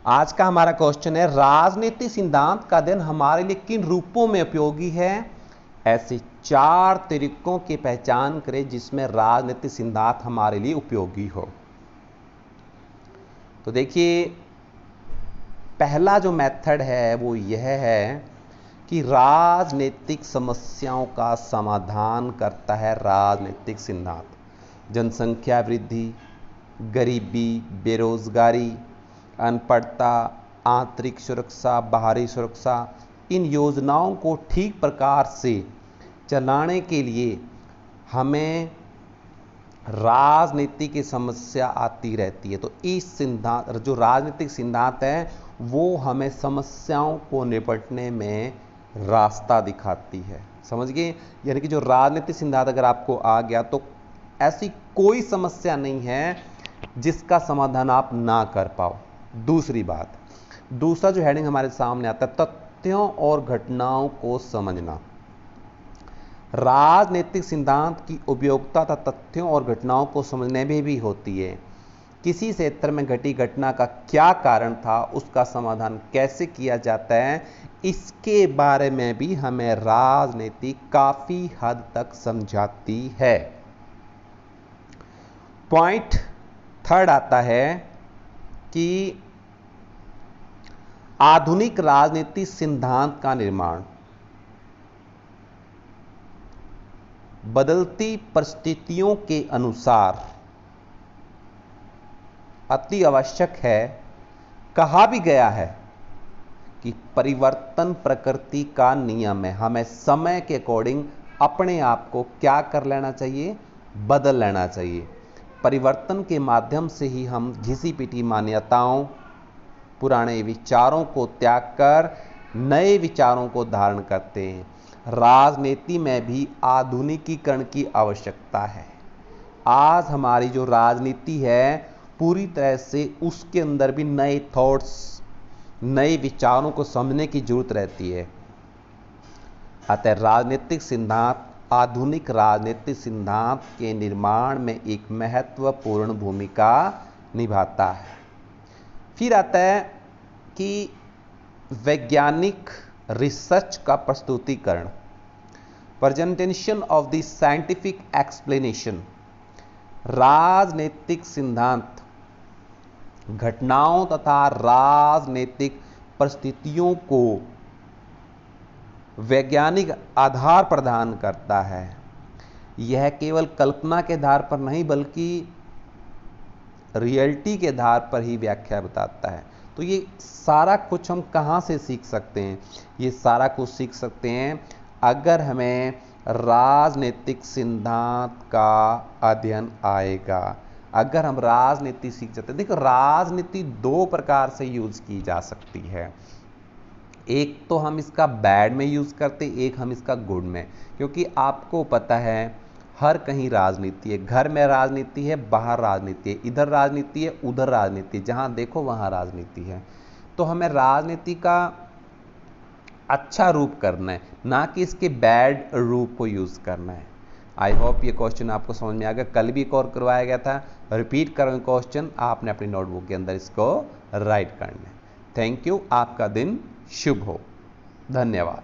आज का हमारा क्वेश्चन है, राजनीतिक सिद्धांत का अध्ययन हमारे लिए किन रूपों में उपयोगी है? ऐसे 4 तरीकों की पहचान करें जिसमें राजनीतिक सिद्धांत हमारे लिए उपयोगी हो। तो देखिए, पहला जो मेथड है वो यह है कि राजनीतिक समस्याओं का समाधान करता है राजनीतिक सिद्धांत। जनसंख्या वृद्धि, गरीबी, बेरोजगारी, अनपढ़ता, आंतरिक सुरक्षा, बाहरी सुरक्षा, इन योजनाओं को ठीक प्रकार से चलाने के लिए हमें राजनीति की समस्या आती रहती है। तो इस सिद्धांत, जो राजनीतिक सिद्धांत है, वो हमें समस्याओं को निपटने में रास्ता दिखाती है। समझ गए? यानी कि जो राजनीतिक सिद्धांत अगर आपको आ गया तो ऐसी कोई समस्या नहीं है जिसका समाधान आप ना कर पाओ। दूसरी बात, दूसरा जो हेडिंग हमारे सामने आता है, तथ्यों और घटनाओं को समझना। राजनीतिक सिद्धांत की उपयोगिता तथ्यों और घटनाओं को समझने में भी होती है। किसी क्षेत्र में घटी घटना का क्या कारण था, उसका समाधान कैसे किया जाता है, इसके बारे में भी हमें राजनीति काफी हद तक समझाती है। पॉइंट थर्ड आता है कि आधुनिक राजनीति सिद्धांत का निर्माण बदलती परिस्थितियों के अनुसार अति आवश्यक है। कहा भी गया है कि परिवर्तन प्रकृति का नियम है। हमें समय के अकॉर्डिंग अपने आप को क्या कर लेना चाहिए? बदल लेना चाहिए। परिवर्तन के माध्यम से ही हम घिसी पिटी मान्यताओं, पुराने विचारों को त्याग कर नए विचारों को धारण करते हैं। राजनीति में भी आधुनिकीकरण की आवश्यकता है। आज हमारी जो राजनीति है, पूरी तरह से उसके अंदर भी नए थॉट्स, नए विचारों को समझने की जरूरत रहती है। अतः राजनीतिक सिद्धांत आधुनिक राजनीतिक सिद्धांत के निर्माण में एक महत्वपूर्ण भूमिका निभाता है। फिर आता है कि वैज्ञानिक रिसर्च का प्रस्तुतिकरण, presentation of the scientific explanation. राजनीतिक सिद्धांत घटनाओं तथा राजनीतिक परिस्थितियों को वैज्ञानिक आधार प्रदान करता है। यह केवल कल्पना के आधार पर नहीं बल्कि रियलिटी के आधार पर ही व्याख्या बताता है। तो ये सारा कुछ हम कहाँ से सीख सकते हैं? ये सारा कुछ सीख सकते हैं अगर हमें राजनीतिक सिद्धांत का अध्ययन आएगा। अगर हम राजनीति सीख जाते हैं। देखो, राजनीति 2 प्रकार से यूज की जा सकती है। एक तो हम इसका बैड में यूज करते, एक हम इसका गुड में। क्योंकि आपको पता है हर कहीं राजनीति है। घर में राजनीति है, बाहर राजनीति है, इधर राजनीति है, उधर राजनीति है, जहां देखो वहां राजनीति है। तो हमें राजनीति का अच्छा रूप करना है, ना कि इसके बैड रूप को यूज करना है। आई होप ये क्वेश्चन आपको समझ में आ गया। कल भी एक और करवाया गया था, रिपीट करो क्वेश्चन, आपने अपनी नोटबुक के अंदर इसको राइट करना है। Thank you. आपका दिन शुभ हो। धन्यवाद।